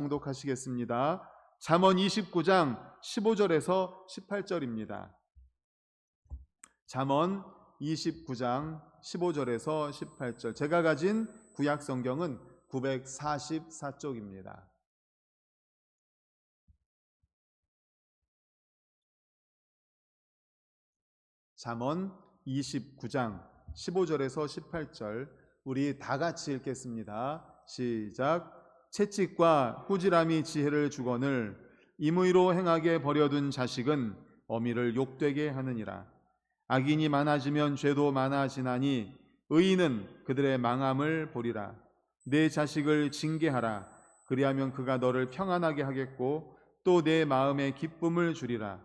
봉독하시겠습니다. 잠언 29장 15절에서 18절입니다. 잠언 29장 15절에서 18절. 제가 가진 구약 성경은 944쪽입니다. 잠언 29장 15절에서 18절 우리 다 같이 읽겠습니다. 시작. 채찍과 꾸지람이 지혜를 주거늘 임의로 행하게 버려둔 자식은 어미를 욕되게 하느니라. 악인이 많아지면 죄도 많아지나니 의인은 그들의 망함을 보리라. 내 자식을 징계하라. 그리하면 그가 너를 평안하게 하겠고 또 내 마음에 기쁨을 주리라.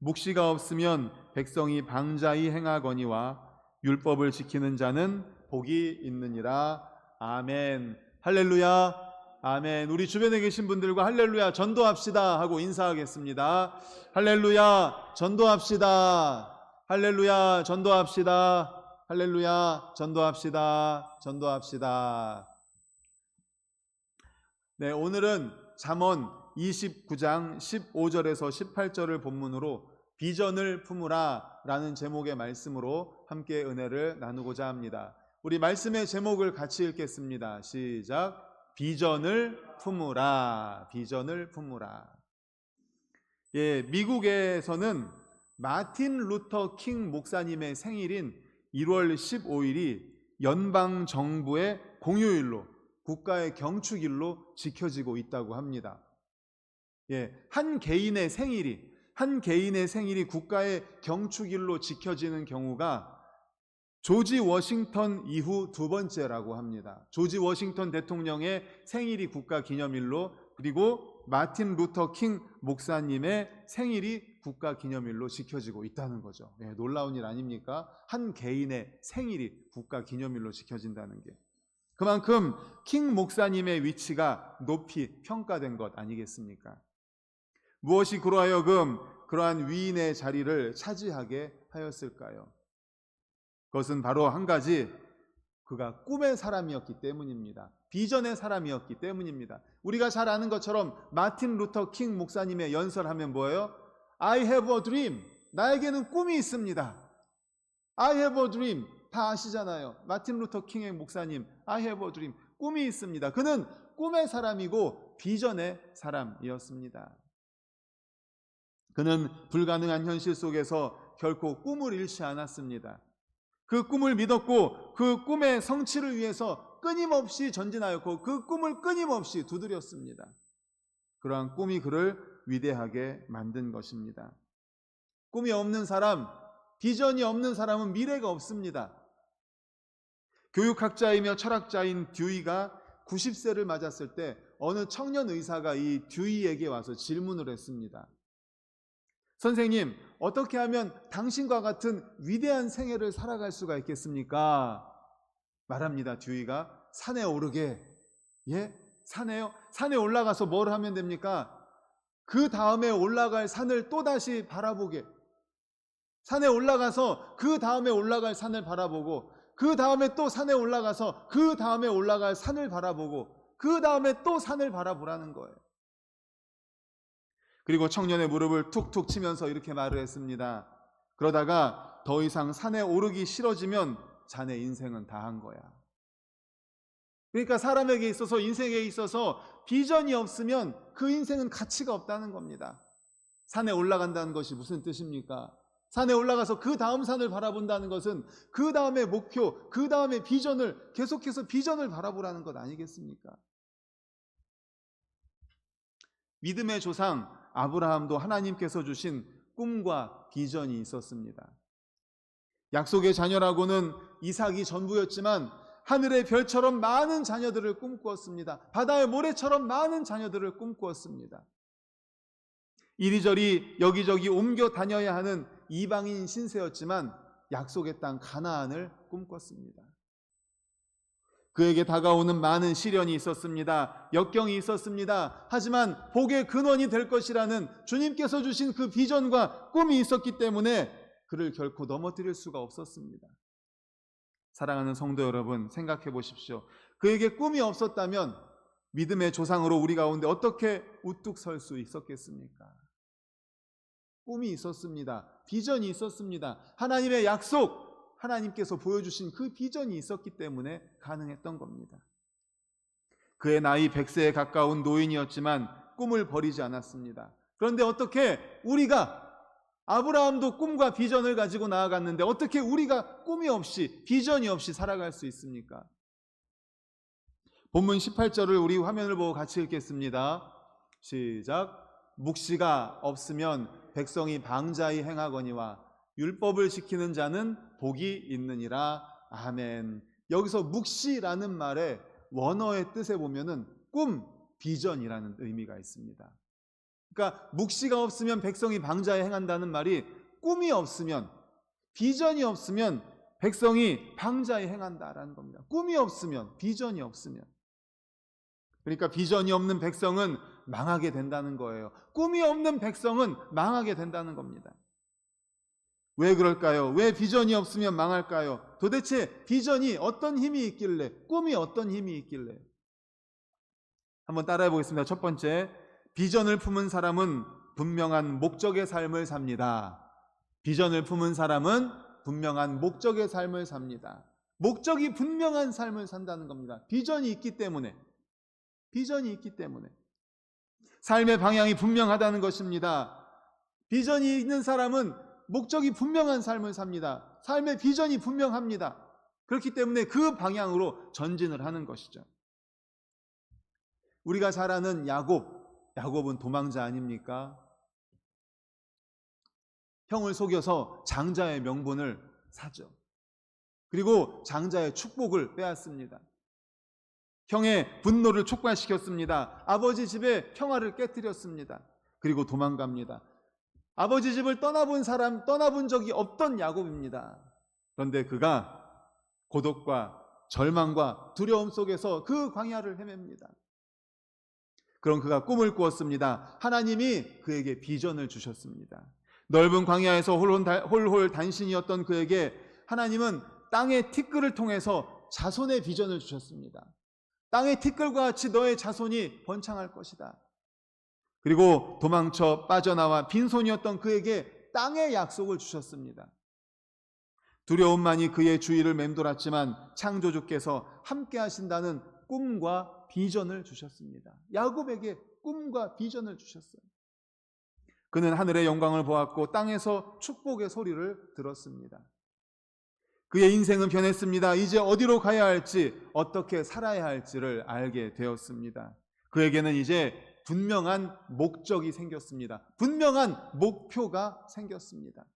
묵시가 없으면 백성이 방자히 행하거니와 율법을 지키는 자는 복이 있느니라. 아멘. 할렐루야. 아멘. 우리 주변에 계신 분들과 할렐루야 전도합시다 하고 인사하겠습니다. 할렐루야 전도합시다. 할렐루야 전도합시다. 할렐루야 전도합시다. 전도합시다. 네, 오늘은 잠언 29장 15절에서 18절을 본문으로 비전을 품으라 라는 제목의 말씀으로 함께 은혜를 나누고자 합니다. 우리 말씀의 제목을 같이 읽겠습니다. 시작. 비전을 품으라. 비전을 품으라. 예, 미국에서는 마틴 루터 킹 목사님의 생일인 1월 15일이 연방 정부의 공휴일로, 국가의 경축일로 지켜지고 있다고 합니다. 예, 한 개인의 생일이 국가의 경축일로 지켜지는 경우가 조지 워싱턴 이후 두 번째라고 합니다. 조지 워싱턴 대통령의 생일이 국가 기념일로, 그리고 마틴 루터 킹 목사님의 생일이 국가 기념일로 지켜지고 있다는 거죠. 예, 놀라운 일 아닙니까? 한 개인의 생일이 국가 기념일로 지켜진다는 게. 그만큼 킹 목사님의 위치가 높이 평가된 것 아니겠습니까? 무엇이 그로 하여금 그러한 위인의 자리를 차지하게 하였을까요? 그것은 바로 한 가지, 그가 꿈의 사람이었기 때문입니다. 비전의 사람이었기 때문입니다. 우리가 잘 아는 것처럼 마틴 루터 킹 목사님의 연설하면 뭐예요? I have a dream. 나에게는 꿈이 있습니다. I have a dream. 다 아시잖아요. 마틴 루터 킹의 목사님, I have a dream. 꿈이 있습니다. 그는 꿈의 사람이고 비전의 사람이었습니다. 그는 불가능한 현실 속에서 결코 꿈을 잃지 않았습니다. 그 꿈을 믿었고 그 꿈의 성취를 위해서 끊임없이 전진하였고 그 꿈을 끊임없이 두드렸습니다. 그러한 꿈이 그를 위대하게 만든 것입니다. 꿈이 없는 사람, 비전이 없는 사람은 미래가 없습니다. 교육학자이며 철학자인 듀이가 90세를 맞았을 때 어느 청년 의사가 이 듀이에게 와서 질문을 했습니다. 선생님, 어떻게 하면 당신과 같은 위대한 생애를 살아갈 수가 있겠습니까? 말합니다. 듀이가 산에 오르게. 예? 산에요? 산에 올라가서 뭘 하면 됩니까? 그 다음에 올라갈 산을 또다시 바라보게. 산에 올라가서 그 다음에 올라갈 산을 바라보고, 그 다음에 또 산에 올라가서 그 다음에 올라갈 산을 바라보고, 그 다음에 또 산을 바라보라는 거예요. 그리고 청년의 무릎을 툭툭 치면서 이렇게 말을 했습니다. 그러다가 더 이상 산에 오르기 싫어지면 자네 인생은 다 한 거야. 그러니까 사람에게 있어서, 인생에 있어서 비전이 없으면 그 인생은 가치가 없다는 겁니다. 산에 올라간다는 것이 무슨 뜻입니까? 산에 올라가서 그 다음 산을 바라본다는 것은 그 다음의 목표, 그 다음의 비전을, 계속해서 비전을 바라보라는 것 아니겠습니까? 믿음의 조상 아브라함도 하나님께서 주신 꿈과 비전이 있었습니다. 약속의 자녀라고는 이삭이 전부였지만 하늘의 별처럼 많은 자녀들을 꿈꾸었습니다. 바다의 모래처럼 많은 자녀들을 꿈꾸었습니다. 이리저리 여기저기 옮겨 다녀야 하는 이방인 신세였지만 약속의 땅 가나안을 꿈꿨습니다. 그에게 다가오는 많은 시련이 있었습니다. 역경이 있었습니다. 하지만 복의 근원이 될 것이라는 주님께서 주신 그 비전과 꿈이 있었기 때문에 그를 결코 넘어뜨릴 수가 없었습니다. 사랑하는 성도 여러분, 생각해 보십시오. 그에게 꿈이 없었다면 믿음의 조상으로 우리 가운데 어떻게 우뚝 설 수 있었겠습니까? 꿈이 있었습니다. 비전이 있었습니다. 하나님의 약속, 하나님께서 보여주신 그 비전이 있었기 때문에 가능했던 겁니다. 그의 나이 100세에 가까운 노인이었지만 꿈을 버리지 않았습니다. 그런데 어떻게 우리가, 아브라함도 꿈과 비전을 가지고 나아갔는데 어떻게 우리가 꿈이 없이, 비전이 없이 살아갈 수 있습니까? 본문 18절을 우리 화면을 보고 같이 읽겠습니다. 시작. 묵시가 없으면 백성이 방자히 행하거니와 율법을 지키는 자는 복이 있느니라. 아멘. 여기서 묵시라는 말의 원어의 뜻에 보면은 꿈, 비전이라는 의미가 있습니다. 그러니까 묵시가 없으면 백성이 방자히 행한다는 말이 꿈이 없으면, 비전이 없으면 백성이 방자히 행한다라는 겁니다. 꿈이 없으면, 비전이 없으면. 그러니까 비전이 없는 백성은 망하게 된다는 거예요. 꿈이 없는 백성은 망하게 된다는 겁니다. 왜 그럴까요? 왜 비전이 없으면 망할까요? 도대체 비전이 어떤 힘이 있길래, 꿈이 어떤 힘이 있길래? 한번 따라해 보겠습니다. 첫 번째, 비전을 품은 사람은 분명한 목적의 삶을 삽니다. 비전을 품은 사람은 분명한 목적의 삶을 삽니다. 목적이 분명한 삶을 산다는 겁니다. 비전이 있기 때문에. 비전이 있기 때문에. 삶의 방향이 분명하다는 것입니다. 비전이 있는 사람은 목적이 분명한 삶을 삽니다. 삶의 비전이 분명합니다. 그렇기 때문에 그 방향으로 전진을 하는 것이죠. 우리가 잘 아는 야곱은 도망자 아닙니까? 형을 속여서 장자의 명분을 사죠. 그리고 장자의 축복을 빼앗습니다. 형의 분노를 촉발시켰습니다. 아버지 집에 평화를 깨뜨렸습니다. 그리고 도망갑니다. 아버지 집을 떠나본 적이 없던 야곱입니다. 그런데 그가 고독과 절망과 두려움 속에서 그 광야를 헤맵니다. 그럼 그가 꿈을 꾸었습니다. 하나님이 그에게 비전을 주셨습니다. 넓은 광야에서 홀홀 단신이었던 그에게 하나님은 땅의 티끌을 통해서 자손의 비전을 주셨습니다. 땅의 티끌과 같이 너의 자손이 번창할 것이다. 그리고 도망쳐 빠져나와 빈손이었던 그에게 땅의 약속을 주셨습니다. 두려움만이 그의 주위를 맴돌았지만 창조주께서 함께 하신다는 꿈과 비전을 주셨습니다. 야곱에게 꿈과 비전을 주셨어요. 그는 하늘의 영광을 보았고 땅에서 축복의 소리를 들었습니다. 그의 인생은 변했습니다. 이제 어디로 가야 할지, 어떻게 살아야 할지를 알게 되었습니다. 그에게는 이제 분명한 목적이 생겼습니다. 분명한 목표가 생겼습니다.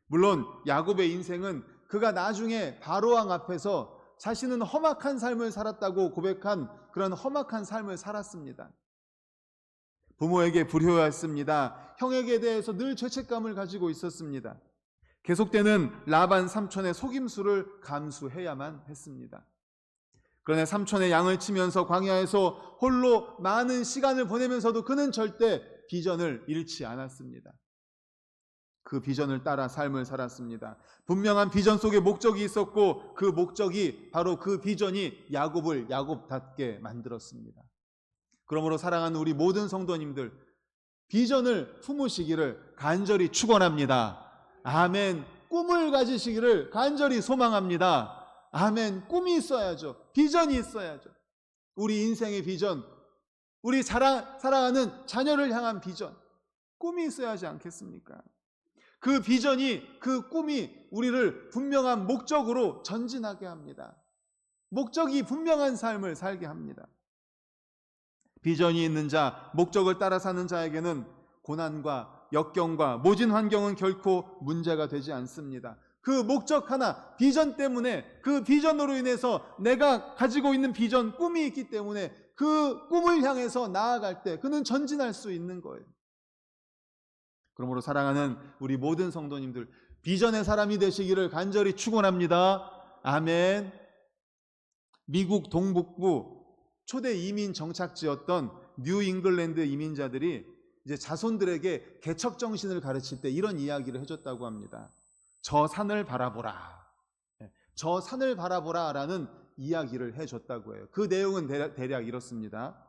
물론 야곱의 인생은 그가 나중에 바로왕 앞에서 자신은 험악한 삶을 살았다고 고백한 그런 험악한 삶을 살았습니다. 부모에게 불효였습니다. 형에게 대해서 늘 죄책감을 가지고 있었습니다. 계속되는 라반 삼촌의 속임수를 감수해야만 했습니다. 그러나 삼촌의 양을 치면서 광야에서 홀로 많은 시간을 보내면서도 그는 절대 비전을 잃지 않았습니다. 그 비전을 따라 삶을 살았습니다. 분명한 비전 속에 목적이 있었고 그 목적이 바로 그 비전이 야곱을 야곱답게 만들었습니다. 그러므로 사랑하는 우리 모든 성도님들, 비전을 품으시기를 간절히 축원합니다. 아멘. 꿈을 가지시기를 간절히 소망합니다. 아멘. 꿈이 있어야죠. 비전이 있어야죠. 우리 인생의 비전, 우리 사랑하는 자녀를 향한 비전, 꿈이 있어야 하지 않겠습니까? 그 비전이, 그 꿈이 우리를 분명한 목적으로 전진하게 합니다. 목적이 분명한 삶을 살게 합니다. 비전이 있는 자, 목적을 따라 사는 자에게는 고난과 역경과 모진 환경은 결코 문제가 되지 않습니다. 그 목적 하나, 비전 때문에, 그 비전으로 인해서 내가 가지고 있는 비전, 꿈이 있기 때문에 그 꿈을 향해서 나아갈 때 그는 전진할 수 있는 거예요. 그러므로 사랑하는 우리 모든 성도님들, 비전의 사람이 되시기를 간절히 축원합니다. 아멘. 미국 동북부 초대 이민 정착지였던 뉴 잉글랜드 이민자들이 이제 자손들에게 개척 정신을 가르칠 때 이런 이야기를 해줬다고 합니다. 저 산을 바라보라. 저 산을 바라보라 라는 이야기를 해줬다고 해요. 그 내용은 대략 이렇습니다.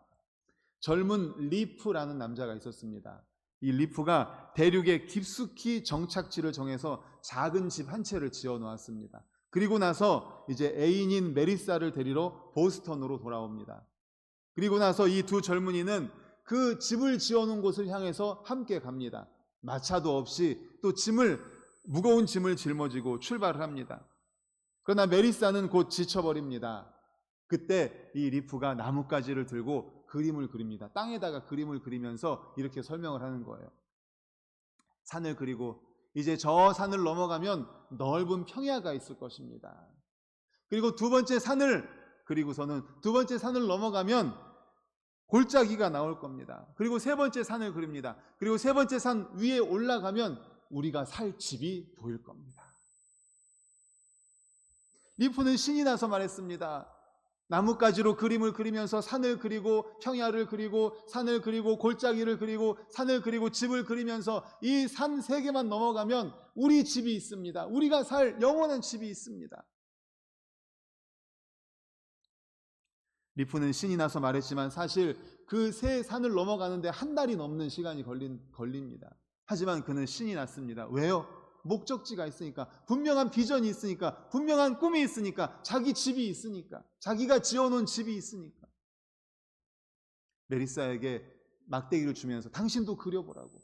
젊은 리프라는 남자가 있었습니다. 이 리프가 대륙에 깊숙이 정착지를 정해서 작은 집 한 채를 지어 놓았습니다. 그리고 나서 이제 애인인 메리사를 데리러 보스턴으로 돌아옵니다. 그리고 나서 이 두 젊은이는 그 집을 지어 놓은 곳을 향해서 함께 갑니다. 마차도 없이 또 무거운 짐을 짊어지고 출발을 합니다. 그러나 메리사는 곧 지쳐버립니다. 그때 이 리프가 나뭇가지를 들고 그림을 그립니다. 땅에다가 그림을 그리면서 이렇게 설명을 하는 거예요. 산을 그리고 이제 저 산을 넘어가면 넓은 평야가 있을 것입니다. 그리고 두 번째 산을 그리고서는 두 번째 산을 넘어가면 골짜기가 나올 겁니다. 그리고 세 번째 산을 그립니다. 그리고 세 번째 산 위에 올라가면 우리가 살 집이 보일 겁니다. 리프는 신이 나서 말했습니다. 나뭇가지로 그림을 그리면서 산을 그리고 평야를 그리고 산을 그리고 골짜기를 그리고 산을 그리고 집을 그리면서 이 산 세 개만 넘어가면 우리 집이 있습니다. 우리가 살 영원한 집이 있습니다. 리프는 신이 나서 말했지만 사실 그 세 산을 넘어가는데 한 달이 넘는 시간이 걸립니다. 하지만 그는 신이 났습니다. 왜요? 목적지가 있으니까, 분명한 비전이 있으니까, 분명한 꿈이 있으니까, 자기 집이 있으니까, 자기가 지어놓은 집이 있으니까. 메리사에게 막대기를 주면서 당신도 그려보라고.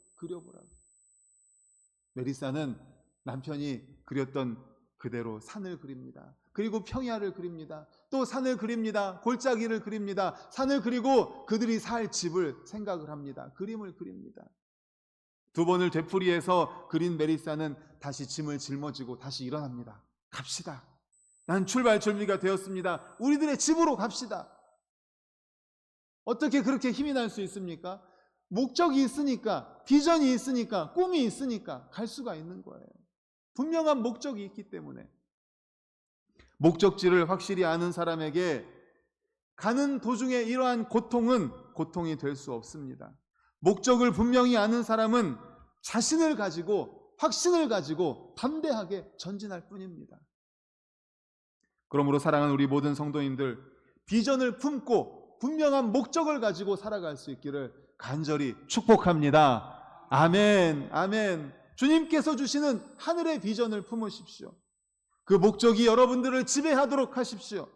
메리사는 남편이 그렸던 그대로 산을 그립니다. 그리고 평야를 그립니다. 또 산을 그립니다. 골짜기를 그립니다. 산을 그리고 그들이 살 집을 생각을 합니다. 그림을 그립니다. 두 번을 되풀이해서 그린 메리사는 다시 짐을 짊어지고 다시 일어납니다. 갑시다. 난 출발 준비가 되었습니다. 우리들의 집으로 갑시다. 어떻게 그렇게 힘이 날 수 있습니까? 목적이 있으니까, 비전이 있으니까, 꿈이 있으니까 갈 수가 있는 거예요. 분명한 목적이 있기 때문에. 목적지를 확실히 아는 사람에게 가는 도중에 이러한 고통은 고통이 될 수 없습니다. 목적을 분명히 아는 사람은 자신을 가지고 확신을 가지고 담대하게 전진할 뿐입니다. 그러므로 사랑하는 우리 모든 성도님들, 비전을 품고 분명한 목적을 가지고 살아갈 수 있기를 간절히 축복합니다. 아멘, 아멘. 주님께서 주시는 하늘의 비전을 품으십시오. 그 목적이 여러분들을 지배하도록 하십시오.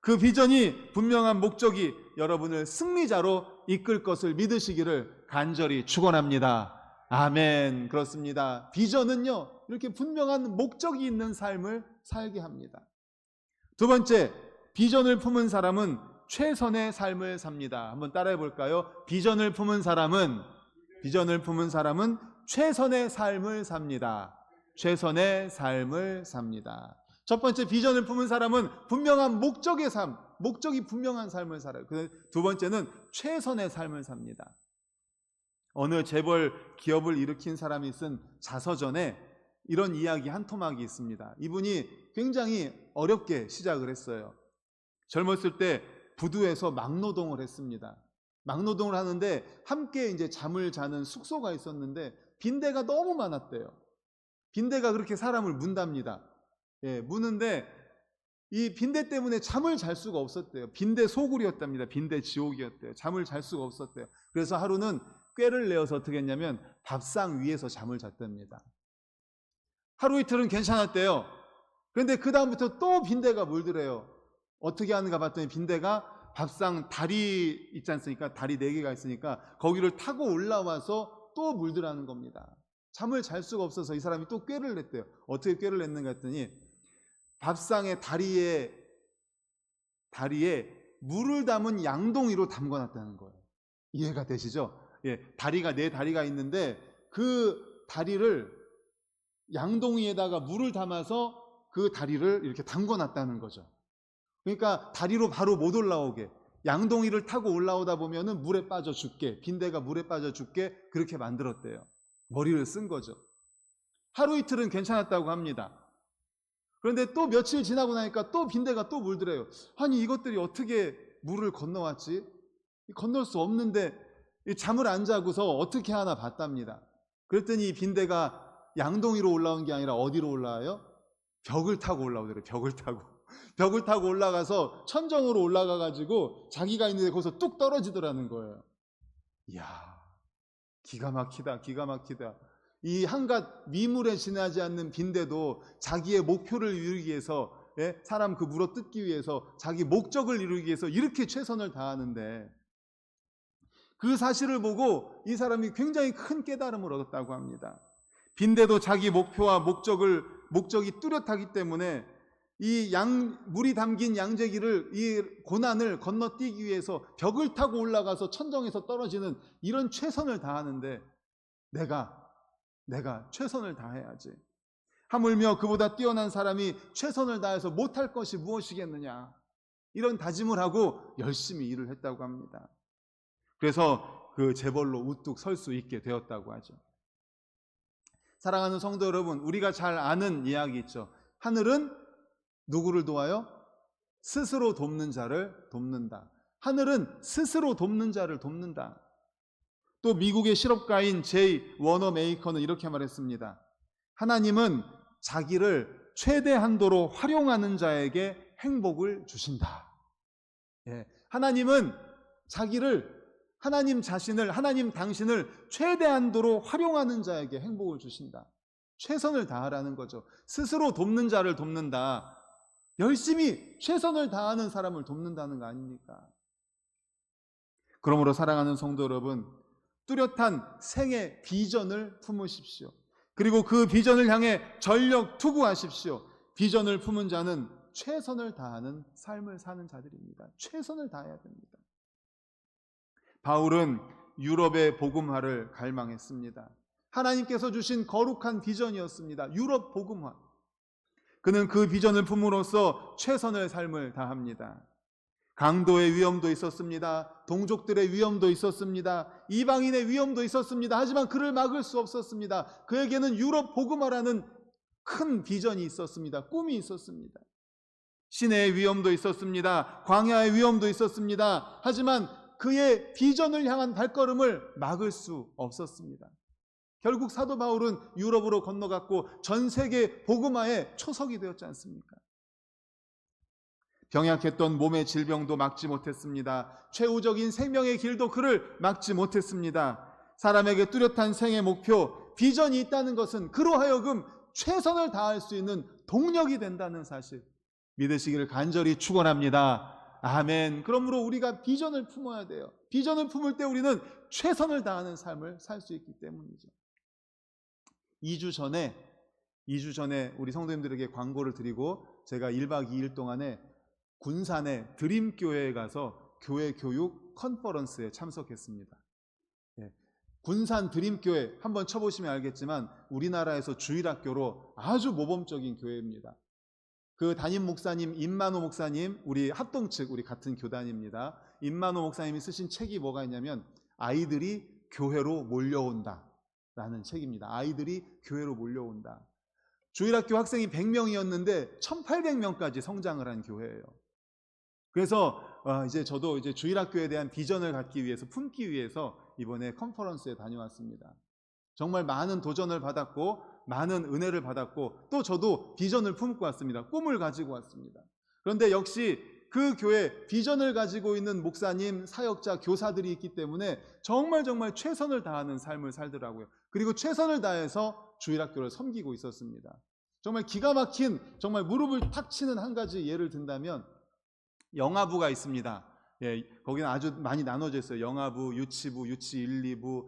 그 비전이, 분명한 목적이 여러분을 승리자로 이끌 것을 믿으시기를 간절히 축원합니다. 아멘. 그렇습니다. 비전은요, 이렇게 분명한 목적이 있는 삶을 살게 합니다. 두 번째, 비전을 품은 사람은 최선의 삶을 삽니다. 한번 따라해 볼까요? 비전을 품은 사람은 최선의 삶을 삽니다. 최선의 삶을 삽니다. 첫 번째, 비전을 품은 사람은 분명한 목적의 삶, 목적이 분명한 삶을 살아요. 두 번째는 최선의 삶을 삽니다. 어느 재벌 기업을 일으킨 사람이 쓴 자서전에 이런 이야기 한 토막이 있습니다. 이분이 굉장히 어렵게 시작을 했어요. 젊었을 때 부두에서 막노동을 했습니다. 막노동을 하는데 함께 이제 잠을 자는 숙소가 있었는데 빈대가 너무 많았대요. 빈대가 그렇게 사람을 문답니다. 무는데 이 빈대 때문에 잠을 잘 수가 없었대요. 빈대 소굴이었답니다. 빈대 지옥이었대요. 잠을 잘 수가 없었대요. 그래서 하루는 꾀를 내어서 어떻게 했냐면 밥상 위에서 잠을 잤답니다. 하루 이틀은 괜찮았대요. 그런데 그 다음부터 또 빈대가 물더래요. 어떻게 하는가 봤더니 빈대가 밥상 다리 있지 않습니까? 다리 4개가 있으니까 거기를 타고 올라와서 또 물더라는 겁니다. 잠을 잘 수가 없어서 이 사람이 또 꾀를 냈대요. 어떻게 꾀를 냈는가 했더니 밥상의 다리에 물을 담은 양동이로 담궈놨다는 거예요. 이해가 되시죠? 다리가 4다리가 있는데 그 다리를 양동이에다가 물을 담아서 그 다리를 이렇게 담궈놨다는 거죠. 그러니까 다리로 바로 못 올라오게, 양동이를 타고 올라오다 보면은 물에 빠져 죽게, 빈대가 물에 빠져 죽게 그렇게 만들었대요. 머리를 쓴 거죠. 하루 이틀은 괜찮았다고 합니다. 그런데 또 며칠 지나고 나니까 또 빈대가 또 물더래요. 아니 이것들이 어떻게 물을 건너왔지? 건널 수 없는데 잠을 안 자고서 어떻게 하나 봤답니다. 그랬더니 이 빈대가 양동이로 올라온 게 아니라 어디로 올라와요? 벽을 타고 올라오더래요. 벽을 타고. 벽을 타고 올라가서 천정으로 올라가가지고 자기가 있는데 거기서 뚝 떨어지더라는 거예요. 이야, 기가 막히다, 기가 막히다. 이 한갓 미물에 지나지 않는 빈대도 자기의 목표를 이루기 위해서, 사람 그 물어 뜯기 위해서, 자기 목적을 이루기 위해서 이렇게 최선을 다하는데, 그 사실을 보고 이 사람이 굉장히 큰 깨달음을 얻었다고 합니다. 빈대도 자기 목표와 목적이 뚜렷하기 때문에 이 물이 담긴 양재기를, 이 고난을 건너뛰기 위해서 벽을 타고 올라가서 천정에서 떨어지는 이런 최선을 다하는데, 내가 최선을 다해야지. 하물며 그보다 뛰어난 사람이 최선을 다해서 못할 것이 무엇이겠느냐, 이런 다짐을 하고 열심히 일을 했다고 합니다. 그래서 그 재벌로 우뚝 설 수 있게 되었다고 하죠. 사랑하는 성도 여러분, 우리가 잘 아는 이야기 있죠. 하늘은 누구를 도와요? 스스로 돕는 자를 돕는다. 하늘은 스스로 돕는 자를 돕는다. 또 미국의 실업가인 제이 워너메이커는 이렇게 말했습니다. 하나님은 자기를 최대한도로 활용하는 자에게 행복을 주신다. 하나님은 하나님 자신을, 하나님 당신을 최대한도로 활용하는 자에게 행복을 주신다. 최선을 다하라는 거죠. 스스로 돕는 자를 돕는다. 열심히 최선을 다하는 사람을 돕는다는 거 아닙니까? 그러므로 사랑하는 성도 여러분, 뚜렷한 생애 비전을 품으십시오. 그리고 그 비전을 향해 전력 투구하십시오. 비전을 품은 자는 최선을 다하는 삶을 사는 자들입니다. 최선을 다해야 됩니다. 바울은 유럽의 복음화를 갈망했습니다. 하나님께서 주신 거룩한 비전이었습니다. 유럽 복음화. 그는 그 비전을 품으로써 최선의 삶을 다합니다. 강도의 위험도 있었습니다. 동족들의 위험도 있었습니다. 이방인의 위험도 있었습니다. 하지만 그를 막을 수 없었습니다. 그에게는 유럽 복음화라는 큰 비전이 있었습니다. 꿈이 있었습니다. 시내의 위험도 있었습니다. 광야의 위험도 있었습니다. 하지만 그의 비전을 향한 발걸음을 막을 수 없었습니다. 결국 사도 바울은 유럽으로 건너갔고 전 세계 복음화의 초석이 되었지 않습니까? 병약했던 몸의 질병도 막지 못했습니다. 최후적인 생명의 길도 그를 막지 못했습니다. 사람에게 뚜렷한 생의 목표, 비전이 있다는 것은 그로 하여금 최선을 다할 수 있는 동력이 된다는 사실, 믿으시기를 간절히 축원합니다. 아멘. 그러므로 우리가 비전을 품어야 돼요. 비전을 품을 때 우리는 최선을 다하는 삶을 살 수 있기 때문이죠. 2주 전에 우리 성도님들에게 광고를 드리고 제가 1박 2일 동안에 군산의 드림교회에 가서 교회 교육 컨퍼런스에 참석했습니다. 군산 드림교회 한번 쳐보시면 알겠지만 우리나라에서 주일학교로 아주 모범적인 교회입니다. 그 담임 목사님 임만호 목사님, 우리 합동 측 우리 같은 교단입니다. 임만호 목사님이 쓰신 책이 뭐가 있냐면 아이들이 교회로 몰려온다 라는 책입니다. 아이들이 교회로 몰려온다. 주일학교 학생이 100명이었는데 1800명까지 성장을 한 교회예요. 그래서 이제 저도 이제 주일학교에 대한 비전을 갖기 위해서, 품기 위해서 이번에 컨퍼런스에 다녀왔습니다. 정말 많은 도전을 받았고 많은 은혜를 받았고 또 저도 비전을 품고 왔습니다. 꿈을 가지고 왔습니다. 그런데 역시 그 교회 비전을 가지고 있는 목사님, 사역자, 교사들이 있기 때문에 정말 최선을 다하는 삶을 살더라고요. 그리고 최선을 다해서 주일학교를 섬기고 있었습니다. 정말 기가 막힌, 정말 무릎을 탁 치는 한 가지 예를 든다면 영아부가 있습니다. 거기는 아주 많이 나눠져 있어요. 영아부, 유치부, 유치 1, 2부,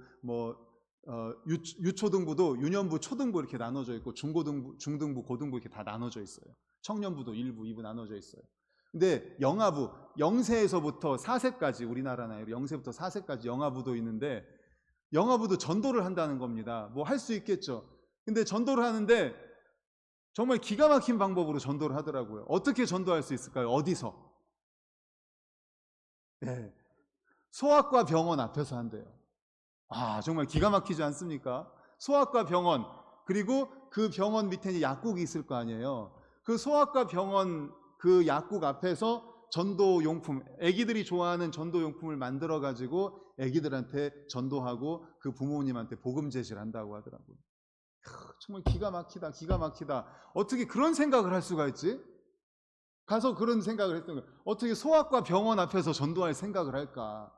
유초등부도 유년부, 초등부 이렇게 나눠져 있고 중고등부, 중등부, 고등부 이렇게 다 나눠져 있어요. 청년부도 1부, 2부 나눠져 있어요. 근데 영아부, 0세에서부터 4세까지, 우리나라 나이로 0세부터 4세까지 영아부도 있는데 영아부도 전도를 한다는 겁니다. 뭐 할 수 있겠죠. 근데 전도를 하는데 정말 기가 막힌 방법으로 전도를 하더라고요. 어떻게 전도할 수 있을까요? 어디서? 소아과 병원 앞에서 한대요. 정말 기가 막히지 않습니까? 소아과 병원, 그리고 그 병원 밑에 약국이 있을 거 아니에요. 그 소아과 병원 그 약국 앞에서 전도용품, 애기들이 좋아하는 전도용품을 만들어가지고 애기들한테 전도하고 그 부모님한테 복음 제시를 한다고 하더라고요. 정말 기가 막히다. 어떻게 그런 생각을 할 수가 있지? 가서 그런 생각을 했던 거예요. 어떻게 소아과 병원 앞에서 전도할 생각을 할까?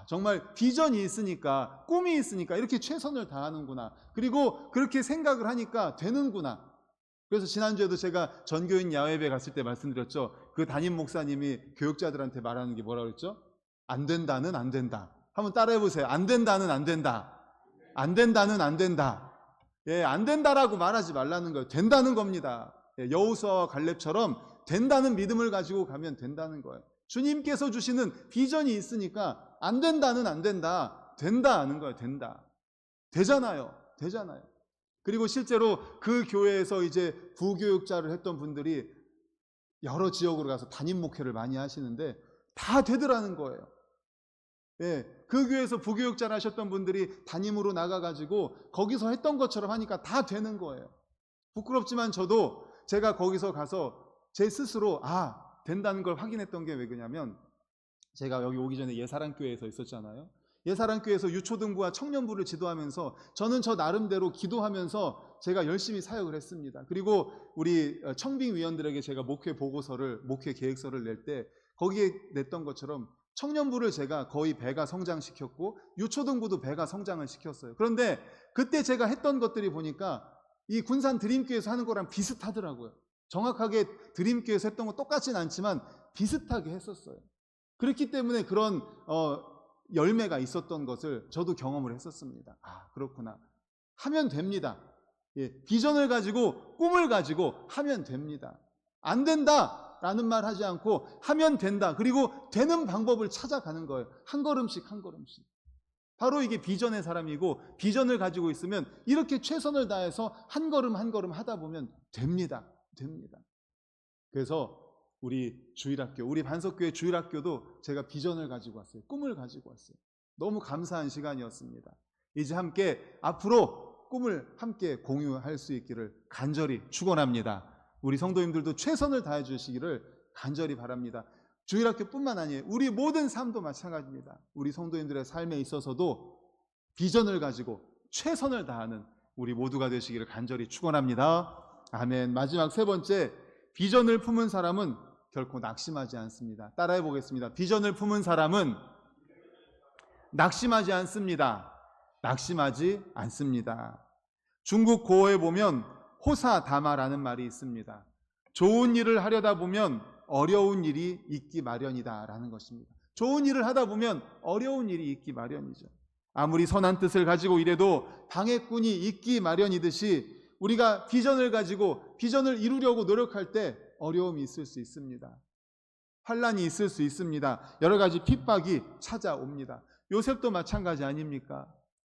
정말 비전이 있으니까, 꿈이 있으니까 이렇게 최선을 다하는구나. 그리고 그렇게 생각을 하니까 되는구나. 그래서 지난주에도 제가 전교인 야외배 갔을 때 말씀드렸죠. 그 담임 목사님이 교육자들한테 말하는 게 뭐라고 그랬죠? 안 된다는 안 된다. 한번 따라해 보세요. 안 된다는 안 된다. 안 된다는 안 된다. 예, 안 된다라고 말하지 말라는 거예요. 된다는 겁니다. 예, 여호수아와 갈렙처럼 된다는 믿음을 가지고 가면 된다는 거예요. 주님께서 주시는 비전이 있으니까 안 된다는 안 된다. 된다 하는 거예요. 된다. 되잖아요. 되잖아요. 그리고 실제로 그 교회에서 이제 부교육자를 했던 분들이 여러 지역으로 가서 담임 목회를 많이 하시는데 다 되더라는 거예요. 예, 그 교회에서 부교육자를 하셨던 분들이 담임으로 나가가지고 거기서 했던 것처럼 하니까 다 되는 거예요. 부끄럽지만 저도 제가 거기서 가서 제 스스로 된다는 걸 확인했던 게 왜 그러냐면, 제가 여기 오기 전에 예사랑교회에서 있었잖아요. 예사랑교회에서 유초등부와 청년부를 지도하면서 저는 저 나름대로 기도하면서 제가 열심히 사역을 했습니다. 그리고 우리 청빙위원들에게 제가 목회 계획서를 낼 때 거기에 냈던 것처럼 청년부를 제가 거의 배가 성장시켰고 유초등부도 배가 성장을 시켰어요. 그런데 그때 제가 했던 것들이 보니까 이 군산 드림교회에서 하는 거랑 비슷하더라고요. 정확하게 드림교회에서 했던 거 똑같진 않지만 비슷하게 했었어요. 그렇기 때문에 그런 열매가 있었던 것을 저도 경험을 했었습니다. 그렇구나. 하면 됩니다. 예, 비전을 가지고 꿈을 가지고 하면 됩니다. 안 된다라는 말 하지 않고 하면 된다. 그리고 되는 방법을 찾아가는 거예요. 한 걸음씩 한 걸음씩. 바로 이게 비전의 사람이고, 비전을 가지고 있으면 이렇게 최선을 다해서 한 걸음 한 걸음 하다 보면 됩니다. 됩니다. 그래서 우리 주일학교, 우리 반석교회 주일학교도 제가 비전을 가지고 왔어요. 꿈을 가지고 왔어요. 너무 감사한 시간이었습니다. 이제 함께 앞으로 꿈을 함께 공유할 수 있기를 간절히 축원합니다. 우리 성도님들도 최선을 다해 주시기를 간절히 바랍니다. 주일학교뿐만 아니에요. 우리 모든 삶도 마찬가지입니다. 우리 성도님들의 삶에 있어서도 비전을 가지고 최선을 다하는 우리 모두가 되시기를 간절히 축원합니다. 아멘. 마지막 세 번째, 비전을 품은 사람은 결코 낙심하지 않습니다. 따라해 보겠습니다. 비전을 품은 사람은 낙심하지 않습니다. 낙심하지 않습니다. 중국 고어에 보면 호사다마라는 말이 있습니다. 좋은 일을 하려다 보면 어려운 일이 있기 마련이다라는 것입니다. 좋은 일을 하다 보면 어려운 일이 있기 마련이죠. 아무리 선한 뜻을 가지고 일해도 방해꾼이 있기 마련이듯이 우리가 비전을 가지고 비전을 이루려고 노력할 때 어려움이 있을 수 있습니다. 환난이 있을 수 있습니다. 여러 가지 핍박이 찾아옵니다. 요셉도 마찬가지 아닙니까?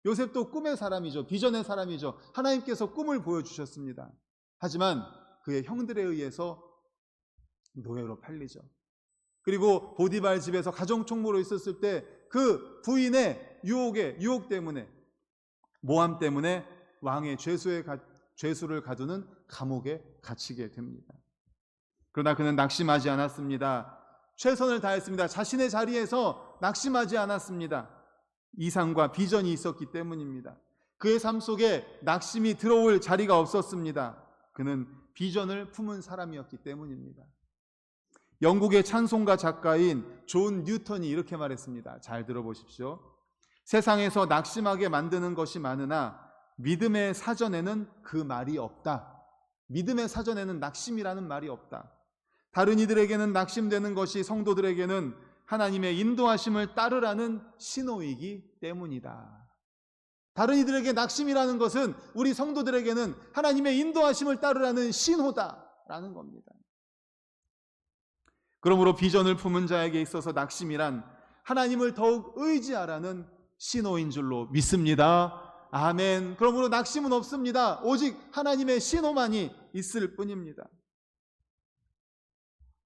요셉도 꿈의 사람이죠. 비전의 사람이죠. 하나님께서 꿈을 보여주셨습니다. 하지만 그의 형들에 의해서 노예로 팔리죠. 그리고 보디발 집에서 가정총무로 있었을 때 그 부인의 유혹 때문에, 모함 때문에 왕의 죄수를 가두는 감옥에 갇히게 됩니다. 그러나 그는 낙심하지 않았습니다. 최선을 다했습니다. 자신의 자리에서 낙심하지 않았습니다. 이상과 비전이 있었기 때문입니다. 그의 삶 속에 낙심이 들어올 자리가 없었습니다. 그는 비전을 품은 사람이었기 때문입니다. 영국의 찬송가 작가인 존 뉴턴이 이렇게 말했습니다. 잘 들어보십시오. 세상에서 낙심하게 만드는 것이 많으나 믿음의 사전에는 그 말이 없다. 믿음의 사전에는 낙심이라는 말이 없다. 다른 이들에게는 낙심되는 것이 성도들에게는 하나님의 인도하심을 따르라는 신호이기 때문이다. 다른 이들에게 낙심이라는 것은 우리 성도들에게는 하나님의 인도하심을 따르라는 신호다라는 겁니다. 그러므로 비전을 품은 자에게 있어서 낙심이란 하나님을 더욱 의지하라는 신호인 줄로 믿습니다. 아멘. 그러므로 낙심은 없습니다. 오직 하나님의 신호만이 있을 뿐입니다.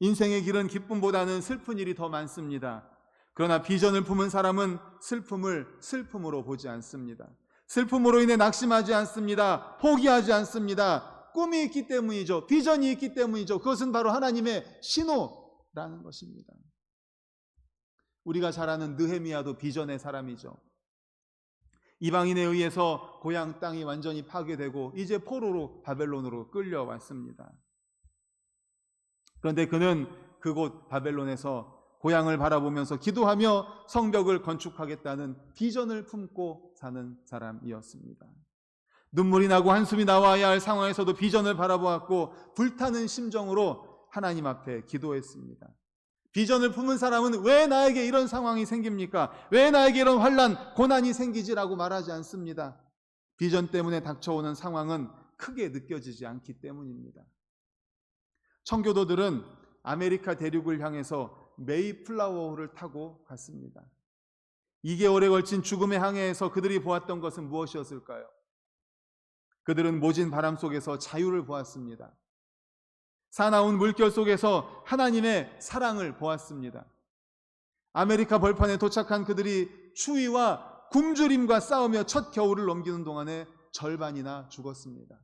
인생의 길은 기쁨보다는 슬픈 일이 더 많습니다. 그러나 비전을 품은 사람은 슬픔을 슬픔으로 보지 않습니다. 슬픔으로 인해 낙심하지 않습니다. 포기하지 않습니다. 꿈이 있기 때문이죠. 비전이 있기 때문이죠. 그것은 바로 하나님의 신호라는 것입니다. 우리가 잘 아는 느헤미야도 비전의 사람이죠. 이방인에 의해서 고향 땅이 완전히 파괴되고 이제 포로로 바벨론으로 끌려왔습니다. 그런데 그는 그곳 바벨론에서 고향을 바라보면서 기도하며 성벽을 건축하겠다는 비전을 품고 사는 사람이었습니다. 눈물이 나고 한숨이 나와야 할 상황에서도 비전을 바라보았고 불타는 심정으로 하나님 앞에 기도했습니다. 비전을 품은 사람은 왜 나에게 이런 상황이 생깁니까? 왜 나에게 이런 환난, 고난이 생기지라고 말하지 않습니다. 비전 때문에 닥쳐오는 상황은 크게 느껴지지 않기 때문입니다. 청교도들은 아메리카 대륙을 향해서 메이플라워호를 타고 갔습니다. 2개월에 걸친 죽음의 항해에서 그들이 보았던 것은 무엇이었을까요? 그들은 모진 바람 속에서 자유를 보았습니다. 사나운 물결 속에서 하나님의 사랑을 보았습니다. 아메리카 벌판에 도착한 그들이 추위와 굶주림과 싸우며 첫 겨울을 넘기는 동안에 절반이나 죽었습니다.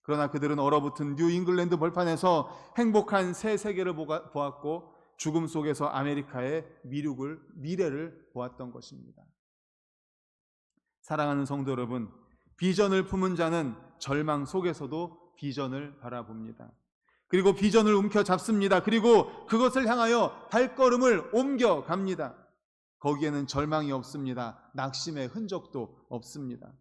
그러나 그들은 얼어붙은 뉴 잉글랜드 벌판에서 행복한 새 세계를 보았고 죽음 속에서 아메리카의 미래를 보았던 것입니다. 사랑하는 성도 여러분, 비전을 품은 자는 절망 속에서도 비전을 바라봅니다. 그리고 비전을 움켜잡습니다. 그리고 그것을 향하여 발걸음을 옮겨갑니다. 거기에는 절망이 없습니다. 낙심의 흔적도 없습니다.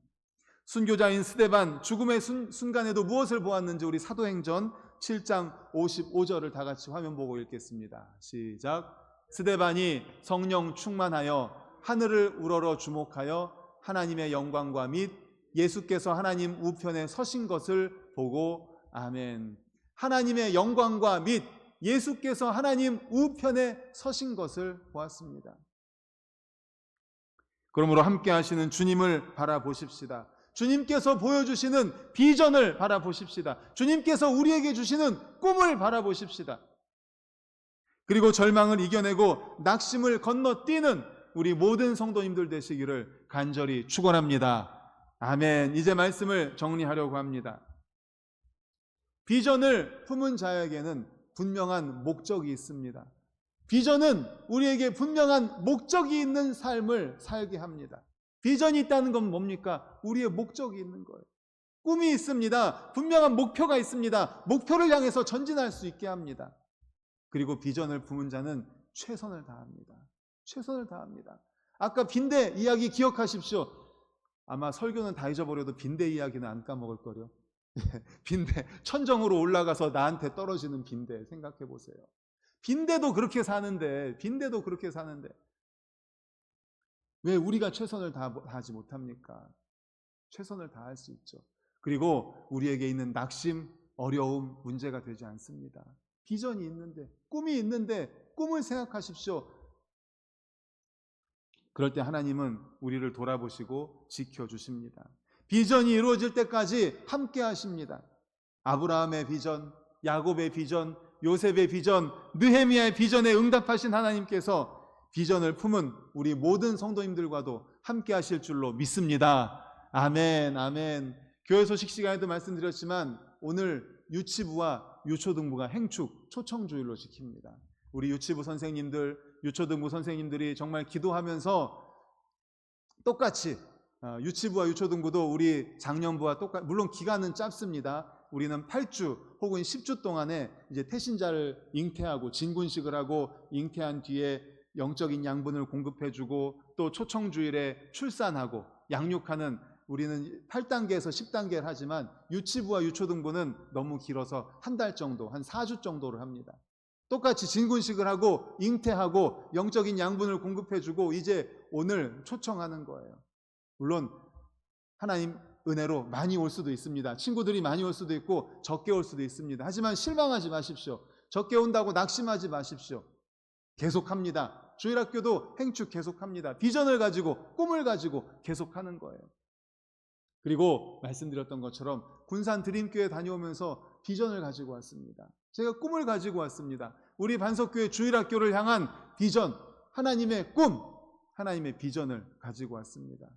순교자인 스데반, 죽음의 순간에도 무엇을 보았는지 우리 사도행전 7장 55절을 다 같이 화면 보고 읽겠습니다. 시작. 스데반이 성령 충만하여 하늘을 우러러 주목하여 하나님의 영광과 및 예수께서 하나님 우편에 서신 것을 보고 아멘. 하나님의 영광과 및 예수께서 하나님 우편에 서신 것을 보았습니다. 그러므로 함께 하시는 주님을 바라보십시다. 주님께서 보여주시는 비전을 바라보십시다. 주님께서 우리에게 주시는 꿈을 바라보십시다. 그리고 절망을 이겨내고 낙심을 건너뛰는 우리 모든 성도님들 되시기를 간절히 축원합니다. 아멘. 이제 말씀을 정리하려고 합니다. 비전을 품은 자에게는 분명한 목적이 있습니다. 비전은 우리에게 분명한 목적이 있는 삶을 살게 합니다. 비전이 있다는 건 뭡니까? 우리의 목적이 있는 거예요. 꿈이 있습니다. 분명한 목표가 있습니다. 목표를 향해서 전진할 수 있게 합니다. 그리고 비전을 품은 자는 최선을 다합니다. 최선을 다합니다. 아까 빈대 이야기 기억하십시오. 아마 설교는 다 잊어버려도 빈대 이야기는 안 까먹을 거려. 빈대, 천정으로 올라가서 나한테 떨어지는 빈대 생각해 보세요. 빈대도 그렇게 사는데 왜 우리가 최선을 다하지 못합니까? 최선을 다할 수 있죠. 그리고 우리에게 있는 낙심, 어려움, 문제가 되지 않습니다. 비전이 있는데, 꿈이 있는데 꿈을 생각하십시오. 그럴 때 하나님은 우리를 돌아보시고 지켜주십니다. 비전이 이루어질 때까지 함께 하십니다. 아브라함의 비전, 야곱의 비전, 요셉의 비전, 느헤미야의 비전에 응답하신 하나님께서 비전을 품은 우리 모든 성도님들과도 함께 하실 줄로 믿습니다. 아멘, 아멘. 교회 소식 시간에도 말씀드렸지만 오늘 유치부와 유초등부가 행축, 초청주일로 지킵니다. 우리 유치부 선생님들, 유초등부 선생님들이 정말 기도하면서 똑같이 유치부와 유초등부도 우리 작년부와 똑같이, 물론 기간은 짧습니다. 우리는 8주 혹은 10주 동안에 이제 태신자를 잉태하고 진군식을 하고 잉태한 뒤에 영적인 양분을 공급해주고 또 초청주일에 출산하고 양육하는, 우리는 8단계에서 10단계를 하지만 유치부와 유초등부는 너무 길어서 한 달 정도, 한 4주 정도를 합니다. 똑같이 진군식을 하고 잉태하고 영적인 양분을 공급해주고 이제 오늘 초청하는 거예요. 물론 하나님 은혜로 많이 올 수도 있습니다. 친구들이 많이 올 수도 있고 적게 올 수도 있습니다. 하지만 실망하지 마십시오. 적게 온다고 낙심하지 마십시오. 계속합니다. 주일학교도 행축 계속합니다. 비전을 가지고 꿈을 가지고 계속하는 거예요. 그리고 말씀드렸던 것처럼 군산 드림교회 다녀오면서 비전을 가지고 왔습니다. 제가 꿈을 가지고 왔습니다. 우리 반석교회 주일학교를 향한 비전, 하나님의 꿈, 하나님의 비전을 가지고 왔습니다.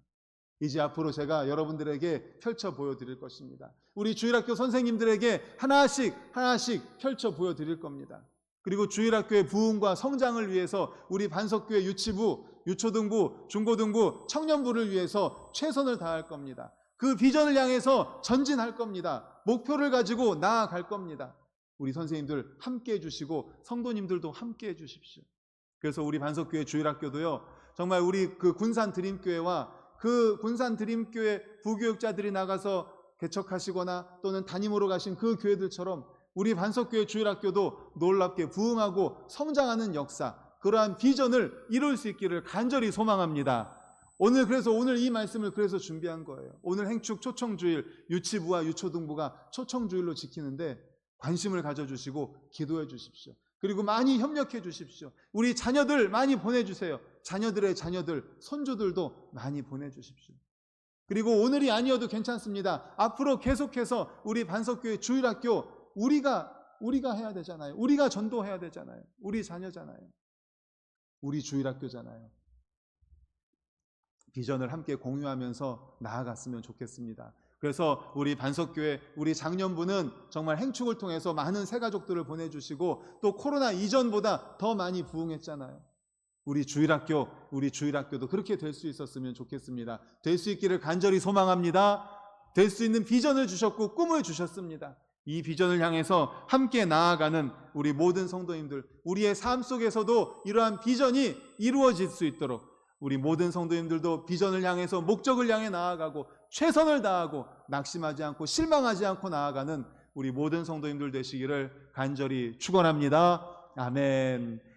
이제 앞으로 제가 여러분들에게 펼쳐 보여드릴 것입니다. 우리 주일학교 선생님들에게 하나씩 펼쳐 보여드릴 겁니다. 그리고 주일학교의 부흥과 성장을 위해서 우리 반석교회 유치부, 유초등부, 중고등부, 청년부를 위해서 최선을 다할 겁니다. 그 비전을 향해서 전진할 겁니다. 목표를 가지고 나아갈 겁니다. 우리 선생님들 함께 해주시고 성도님들도 함께 해주십시오. 그래서 우리 반석교회 주일학교도요, 정말 우리 그 군산 드림교회와 그 군산 드림교회 부교육자들이 나가서 개척하시거나 또는 담임으로 가신 그 교회들처럼 우리 반석교회 주일학교도 놀랍게 부흥하고 성장하는 역사, 그러한 비전을 이룰 수 있기를 간절히 소망합니다. 그래서 오늘 이 말씀을 그래서 준비한 거예요. 오늘 행축 초청주일, 유치부와 유초등부가 초청주일로 지키는데 관심을 가져주시고 기도해 주십시오. 그리고 많이 협력해 주십시오. 우리 자녀들 많이 보내주세요. 자녀들의 자녀들, 손주들도 많이 보내주십시오. 그리고 오늘이 아니어도 괜찮습니다. 앞으로 계속해서 우리 반석교회 주일학교 우리가 해야 되잖아요. 우리가 전도해야 되잖아요. 우리 자녀잖아요. 우리 주일학교잖아요. 비전을 함께 공유하면서 나아갔으면 좋겠습니다. 그래서 우리 반석교회, 우리 장년부는 정말 행축을 통해서 많은 새가족들을 보내주시고 또 코로나 이전보다 더 많이 부흥했잖아요. 우리 주일학교도 그렇게 될 수 있었으면 좋겠습니다. 될 수 있기를 간절히 소망합니다. 될 수 있는 비전을 주셨고 꿈을 주셨습니다. 이 비전을 향해서 함께 나아가는 우리 모든 성도님들, 우리의 삶 속에서도 이러한 비전이 이루어질 수 있도록 우리 모든 성도님들도 비전을 향해서 목적을 향해 나아가고 최선을 다하고 낙심하지 않고 실망하지 않고 나아가는 우리 모든 성도님들 되시기를 간절히 축원합니다. 아멘.